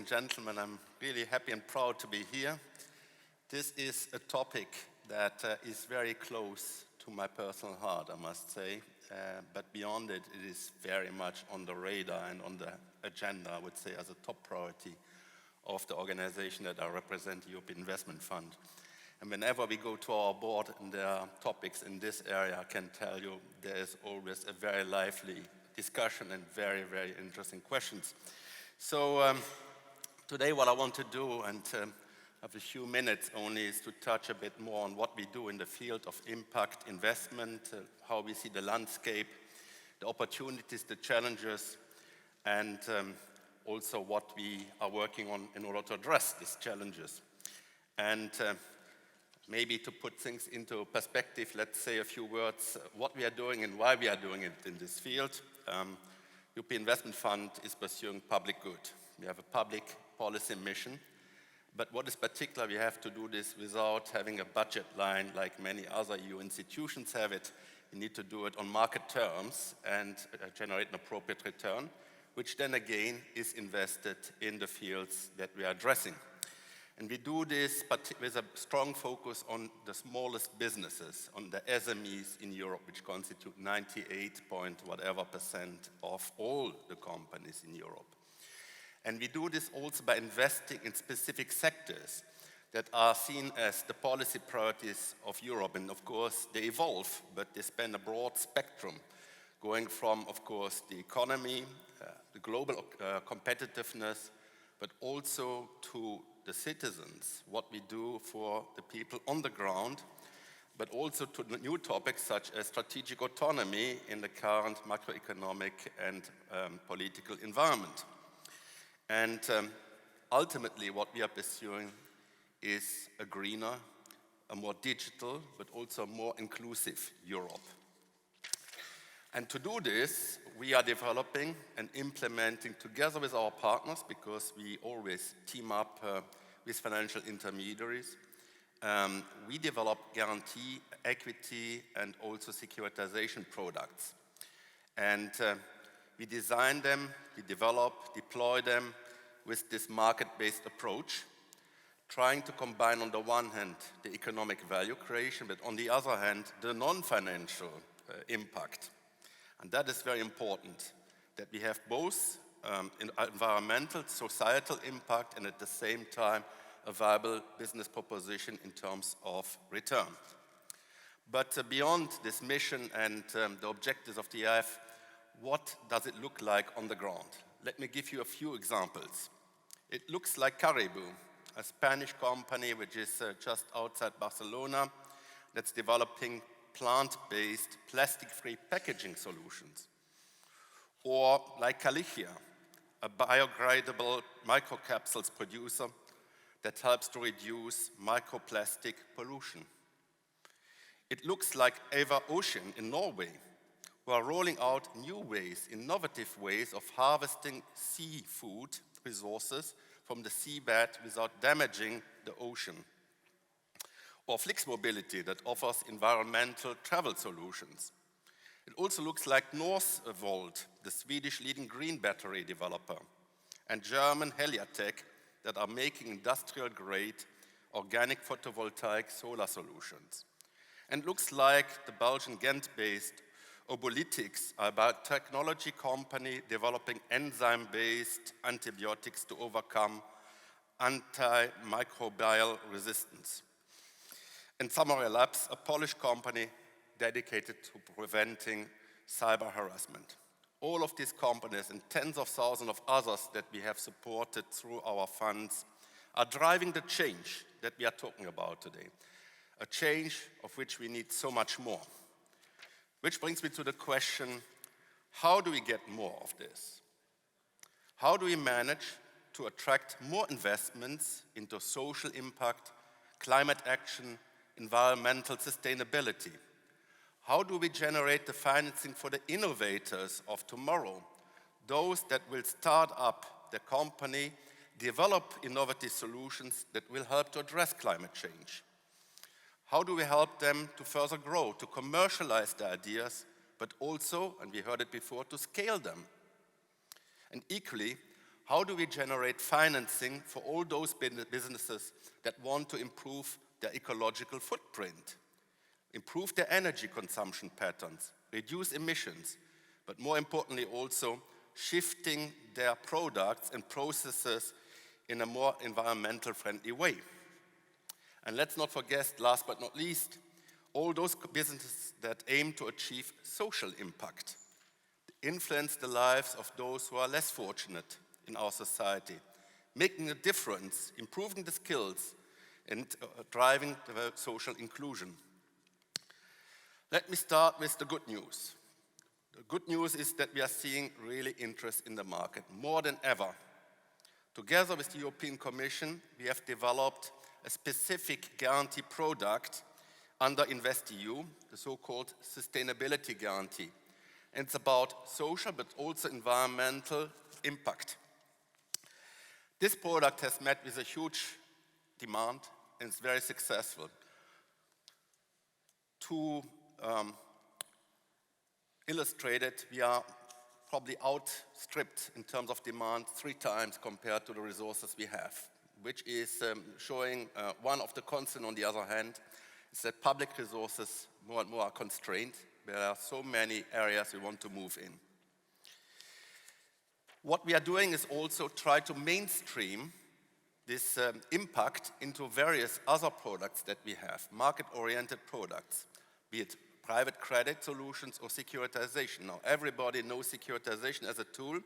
and gentlemen, I'm really happy and proud to be here. This is a topic that is very close to my personal heart, I must say. But beyond it, it is very much on the radar and on the agenda, I would say, as a top priority of the organization that I represent, the European Investment Fund. And whenever we go to our board and there are topics in this area, I can tell you there is always a very lively discussion and very, very interesting questions. So today what I want to do, and have a few minutes only, is to touch a bit more on what we do in the field of impact investment, how we see the landscape, the opportunities, the challenges, and also what we are working on in order to address these challenges. And maybe to put things into perspective, let's say a few words what we are doing and why we are doing it in this field. European Investment Fund is pursuing public good. We have a public policy mission, but what is particular, we have to do this without having a budget line like many other EU institutions have it. We need to do it on market terms and generate an appropriate return, which then again is invested in the fields that we are addressing. And we do this with a strong focus on the smallest businesses, on the SMEs in Europe, which constitute 98% of all the companies in Europe. And we do this also by investing in specific sectors that are seen as the policy priorities of Europe. And of course, they evolve, but they span a broad spectrum, going from, of course, the economy, the global competitiveness, but also to the citizens, what we do for the people on the ground, but also to the new topics such as strategic autonomy in the current macroeconomic and political environment. And ultimately what we are pursuing is a greener, a more digital, but also a more inclusive Europe. And to do this, we are developing and implementing together with our partners, because we always team up with financial intermediaries. We develop guarantee, equity, and also securitization products. And we design them, we develop, deploy them with this market-based approach, trying to combine on the one hand the economic value creation, but on the other hand the non-financial impact. And that is very important, that we have both environmental, societal impact, and at the same time a viable business proposition in terms of return. But beyond this mission and the objectives of the EIF, what does it look like on the ground? Let me give you a few examples. It looks like Caribou, a Spanish company which is just outside Barcelona, that's developing plant-based, plastic-free packaging solutions. Or like Calicia, a biodegradable microcapsules producer that helps to reduce microplastic pollution. It looks like Ava Ocean in Norway, who are rolling out new ways, innovative ways of harvesting seafood resources from the seabed without damaging the ocean. Or Flix Mobility, that offers environmental travel solutions. It also looks like Northvolt, the Swedish leading green battery developer, and German Heliatech, that are making industrial-grade organic photovoltaic solar solutions. And it looks like the Belgian Ghent-based Obolytics, a biotechnology company developing enzyme-based antibiotics to overcome antimicrobial resistance. And Samurai Labs, a Polish company dedicated to preventing cyber harassment. All of these companies and tens of thousands of others that we have supported through our funds are driving the change that we are talking about today. A change of which we need so much more. Which brings me to the question, how do we get more of this? How do we manage to attract more investments into social impact, climate action, environmental sustainability? How do we generate the financing for the innovators of tomorrow, those that will start up the company, develop innovative solutions that will help to address climate change? How do we help them to further grow, to commercialize the ideas, but also, and we heard it before, to scale them? And equally, how do we generate financing for all those businesses that want to improve their ecological footprint, improve their energy consumption patterns, reduce emissions, but more importantly also shifting their products and processes in a more environmental friendly way. And let's not forget, last but not least, all those businesses that aim to achieve social impact, influence the lives of those who are less fortunate in our society, making a difference, improving the skills, and driving the social inclusion. Let me start with the good news. The good news is that we are seeing really interest in the market, more than ever. Together with the European Commission, we have developed a specific guarantee product under InvestEU, the so-called sustainability guarantee. And it's about social but also environmental impact. This product has met with a huge demand and it's very successful. To illustrate it, we are probably outstripped in terms of demand 3 times compared to the resources we have, which is showing one of the concerns on the other hand, is that public resources more and more are constrained. There are so many areas we want to move in. What we are doing is also try to mainstream this impact into various other products that we have, market-oriented products, be it private credit solutions or securitization. Now, everybody knows securitization as a tool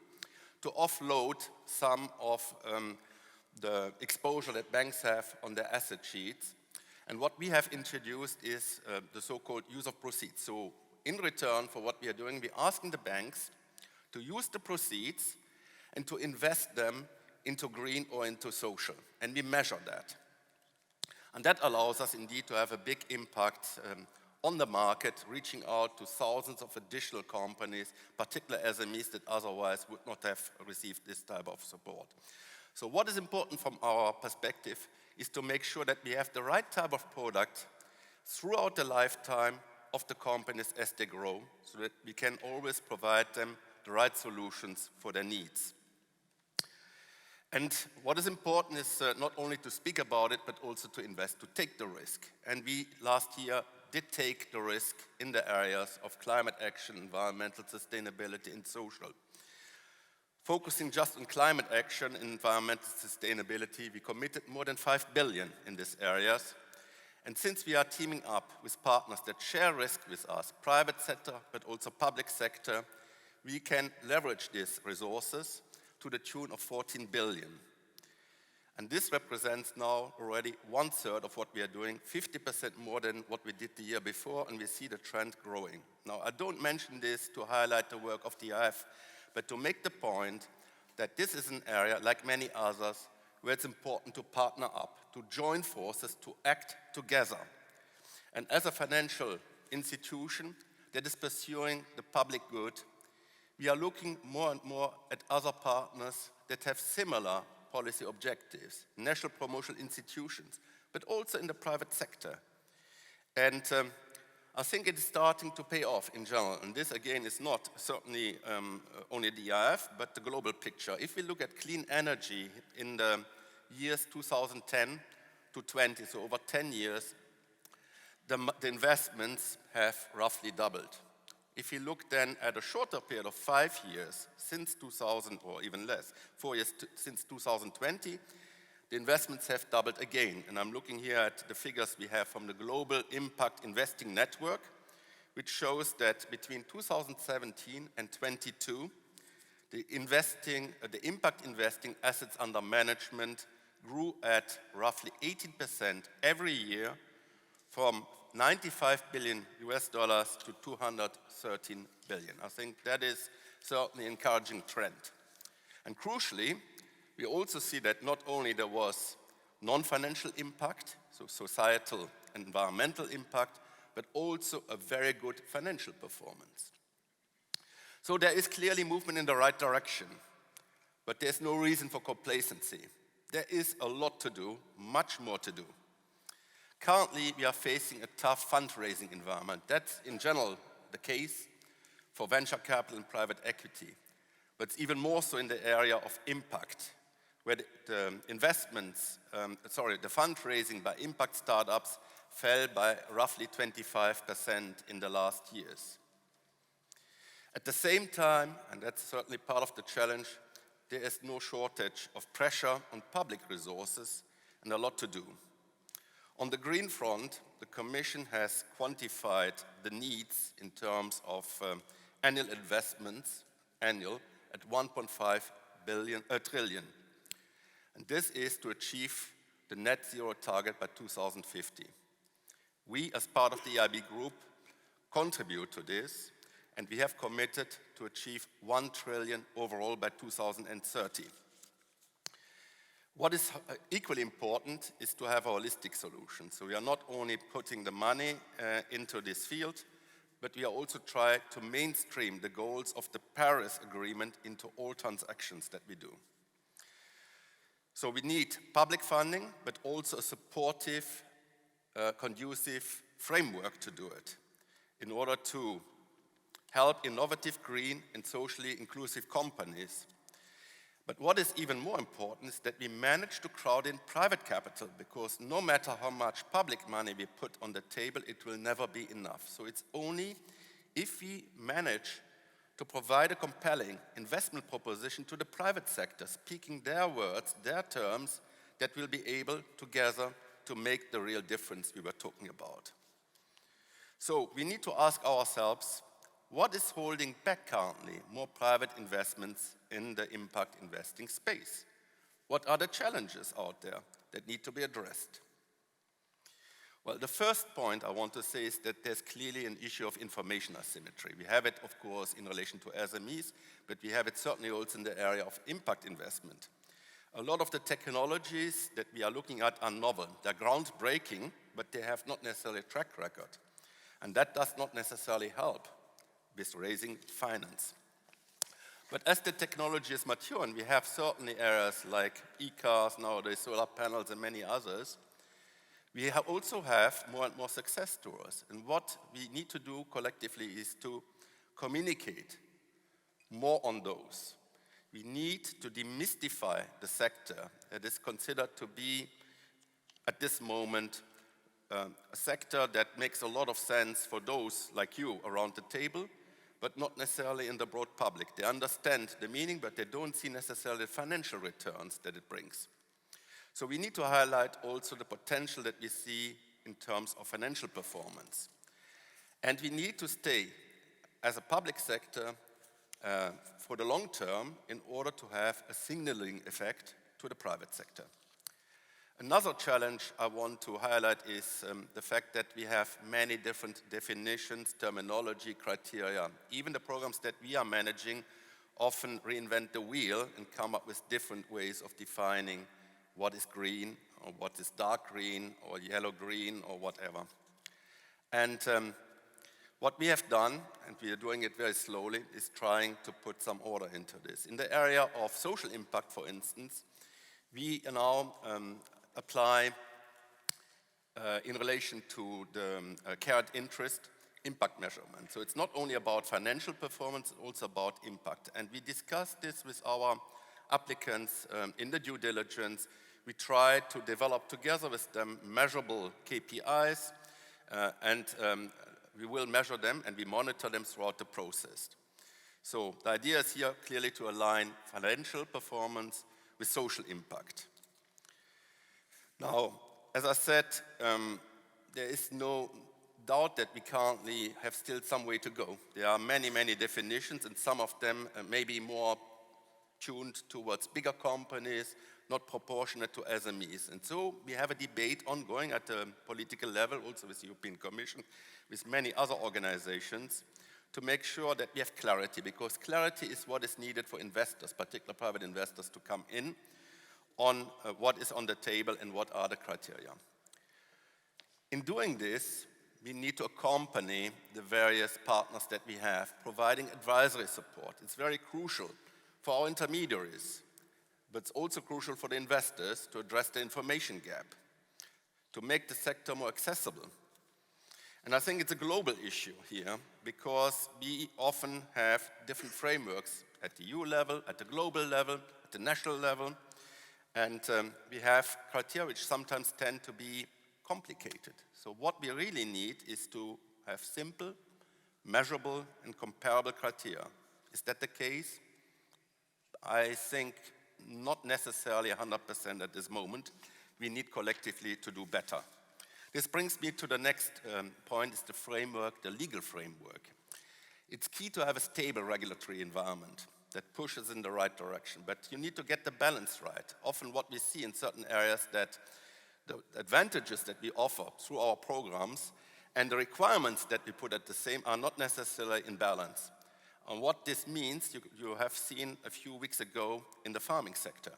to offload some of the exposure that banks have on their asset sheets. And what we have introduced is the so-called use of proceeds. So in return for what we are doing, we're asking the banks to use the proceeds and to invest them into green or into social. And we measure that. And that allows us indeed to have a big impact on the market, reaching out to thousands of additional companies, particularly SMEs that otherwise would not have received this type of support. So what is important from our perspective is to make sure that we have the right type of product throughout the lifetime of the companies as they grow, so that we can always provide them the right solutions for their needs. And what is important is not only to speak about it, but also to invest, to take the risk. And we last year did take the risk in the areas of climate action, environmental sustainability, and social. Focusing just on climate action and environmental sustainability, we committed more than 5 billion in these areas. And since we are teaming up with partners that share risk with us, private sector, but also public sector, we can leverage these resources to the tune of 14 billion. And this represents now already 1/3 of what we are doing, 50% more than what we did the year before, and we see the trend growing. Now, I don't mention this to highlight the work of the IF, but to make the point that this is an area, like many others, where it's important to partner up, to join forces, to act together. And as a financial institution that is pursuing the public good, we are looking more and more at other partners that have similar policy objectives, national promotional institutions, but also in the private sector. And I think it is starting to pay off in general. And this, again, is not certainly only the IF, but the global picture. If we look at clean energy in the years 2010 to 20, so over 10 years, the investments have roughly doubled. If you look then at a shorter period of 5 years, since 2000, or even less, 4 years since 2020, the investments have doubled again. And I'm looking here at the figures we have from the Global Impact Investing Network, which shows that between 2017 and 22, the impact investing assets under management grew at roughly 18% every year, from $95 billion to 213 billion. I think that is certainly an encouraging trend. And crucially, we also see that not only there was non-financial impact, so societal and environmental impact, but also a very good financial performance. So there is clearly movement in the right direction, but there's no reason for complacency. There is a lot to do, much more to do. Currently, we are facing a tough fundraising environment. That's in general the case for venture capital and private equity. but it's even more so in the area of impact, where the fundraising by impact startups fell by roughly 25% in the last years. At the same time, and that's certainly part of the challenge, there is no shortage of pressure on public resources and a lot to do. On the green front, the Commission has quantified the needs in terms of annual investments, at 1.5 trillion. And this is to achieve the net zero target by 2050. We, as part of the EIB group, contribute to this, and we have committed to achieve 1 trillion overall by 2030. What is equally important is to have a holistic solution. So we are not only putting the money into this field, but we are also trying to mainstream the goals of the Paris Agreement into all transactions that we do. So we need public funding, but also a supportive, conducive framework to do it in order to help innovative, green, and socially inclusive companies. But what is even more important is that we manage to crowd in private capital, because no matter how much public money we put on the table, it will never be enough. So it's only if we manage to provide a compelling investment proposition to the private sector, speaking their words, their terms, that we'll be able together to make the real difference we were talking about. So we need to ask ourselves, what is holding back currently more private investments in the impact investing space? What are the challenges out there that need to be addressed? Well, the first point I want to say is that there's clearly an issue of information asymmetry. We have it, of course, in relation to SMEs, but we have it certainly also in the area of impact investment. A lot of the technologies that we are looking at are novel. They're groundbreaking, but they have not necessarily a track record. And that does not necessarily help with raising finance. But as the technology is mature, and we have certainly areas like e-cars nowadays, solar panels, and many others, we also have more and more success stories. And what we need to do collectively is to communicate more on those. We need to demystify the sector that is considered to be, at this moment, a sector that makes a lot of sense for those like you around the table, but not necessarily in the broad public. They understand the meaning, but they don't see necessarily the financial returns that it brings. So we need to highlight also the potential that we see in terms of financial performance. And we need to stay, as a public sector, for the long term in order to have a signaling effect to the private sector. Another challenge I want to highlight is the fact that we have many different definitions, terminology, criteria. Even the programs that we are managing often reinvent the wheel and come up with different ways of defining what is green, or what is dark green, or yellow-green, or whatever. And what we have done, and we are doing it very slowly, is trying to put some order into this. In the area of social impact, for instance, we now apply, in relation to the carried interest, impact measurement. So it's not only about financial performance, it's also about impact. And we discussed this with our applicants in the due diligence. We try to develop together with them measurable KPIs, and we will measure them and we monitor them throughout the process. So the idea is here clearly to align financial performance with social impact. Now, as I said, there is no doubt that we currently have still some way to go. There are many, many definitions, and some of them may be more tuned towards bigger companies, not proportionate to SMEs. And so we have a debate ongoing at the political level, also with the European Commission, with many other organizations, to make sure that we have clarity, because clarity is what is needed for investors, particularly private investors, to come in on what is on the table and what are the criteria. In doing this, we need to accompany the various partners that we have, providing advisory support. It's very crucial for our intermediaries, but it's also crucial for the investors to address the information gap, to make the sector more accessible. And I think it's a global issue here, because we often have different frameworks at the EU level, at the global level, at the national level. And we have criteria which sometimes tend to be complicated. So what we really need is to have simple, measurable, and comparable criteria. Is that the case? I think not necessarily 100% at this moment. We need collectively to do better. This brings me to the next point, is the framework, the legal framework. It's key to have a stable regulatory environment that pushes in the right direction, but you need to get the balance right. Often what we see in certain areas that the advantages that we offer through our programs and the requirements that we put at the same are not necessarily in balance. And what this means, you have seen a few weeks ago in the farming sector.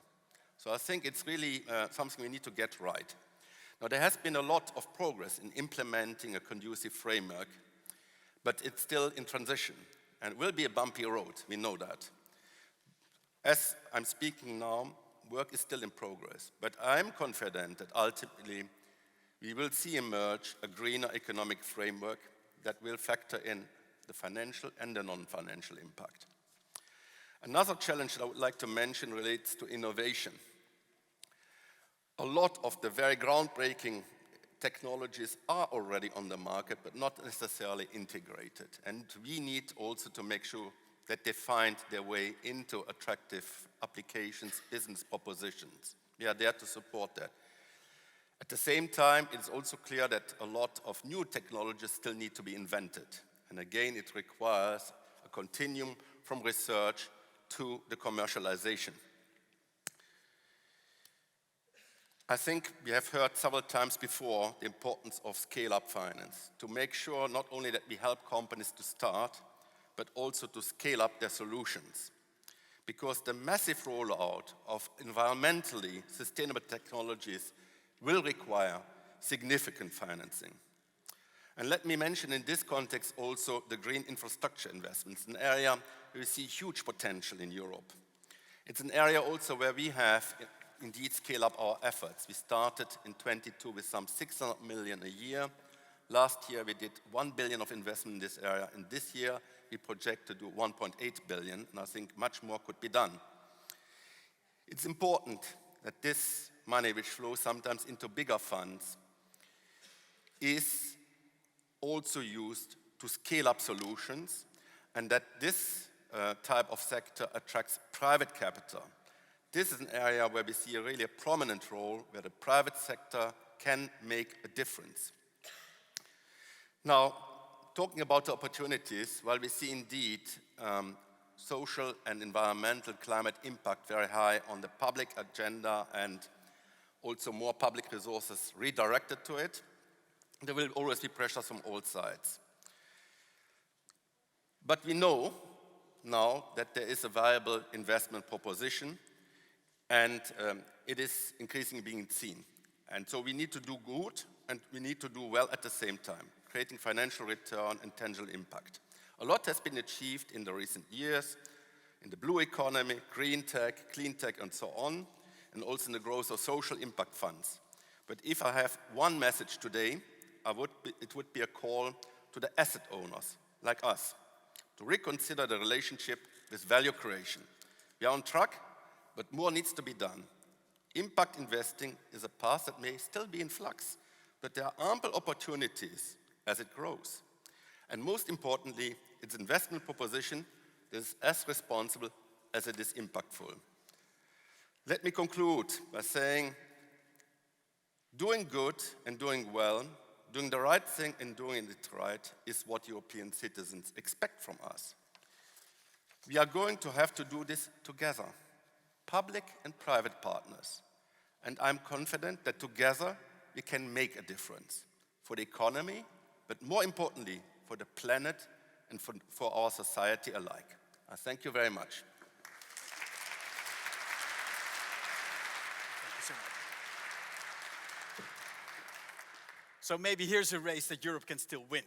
So I think it's really something we need to get right. Now, there has been a lot of progress in implementing a conducive framework, but it's still in transition, and it will be a bumpy road, we know that. As I'm speaking now, work is still in progress, but I'm confident that ultimately we will see emerge a greener economic framework that will factor in the financial and the non-financial impact. Another challenge that I would like to mention relates to innovation. A lot of the very groundbreaking technologies are already on the market, but not necessarily integrated. And we need also to make sure that they find their way into attractive applications, business propositions. We are there to support that. At the same time, it's also clear that a lot of new technologies still need to be invented. And again, it requires a continuum from research to the commercialization. I think we have heard several times before the importance of scale-up finance to make sure not only that we help companies to start, but also to scale up their solutions. Because the massive rollout of environmentally sustainable technologies will require significant financing. And let me mention in this context also the green infrastructure investments, an area where we see huge potential in Europe. It's an area also where we have indeed scale up our efforts. We started in 22 with some 600 million a year. Last year we did 1 billion of investment in this area, and this year we project to do 1.8 billion, and I think much more could be done. It's important that this money, which flows sometimes into bigger funds, is also used to scale up solutions, and that this type of sector attracts private capital. This is an area where we see a really prominent role where the private sector can make a difference. Now, talking about the opportunities, while we see indeed social and environmental climate impact very high on the public agenda and also more public resources redirected to it, there will always be pressures from all sides. But we know now that there is a viable investment proposition, and it is increasingly being seen. And so we need to do good, and we need to do well at the same time, creating financial return and tangible impact. A lot has been achieved in the recent years, in the blue economy, green tech, clean tech, and so on, and also in the growth of social impact funds. But if I have one message today, it would be a call to the asset owners, like us, to reconsider the relationship with value creation. We are on track, but more needs to be done. Impact investing is a path that may still be in flux, but there are ample opportunities as it grows. And most importantly, its investment proposition is as responsible as it is impactful. Let me conclude by saying, doing good and doing well, doing the right thing and doing it right is what European citizens expect from us. We are going to have to do this together, public and private partners. And I'm confident that together we can make a difference for the economy, but more importantly, for the planet and for our society alike. I thank you very much. Thank you so much. So maybe here's a race that Europe can still win.